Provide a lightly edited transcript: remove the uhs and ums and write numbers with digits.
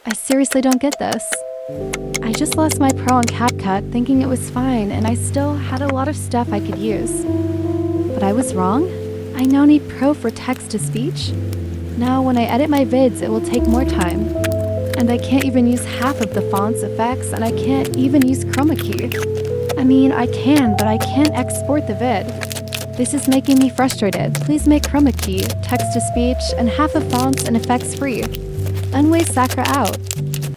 I seriously don't get this. I just lost my Pro on CapCut thinking it was fine and I still had a lot of stuff I could use. But I was wrong? I now need Pro for text-to-speech? Now when I edit my vids it will take more time. And I can't even use half of the font's effects and I can't even use chroma key. I mean, I can, but I can't export the vid. This is making me frustrated. Please make chroma key, text-to-speech, and half of fonts and effects free. Unway Sakura out.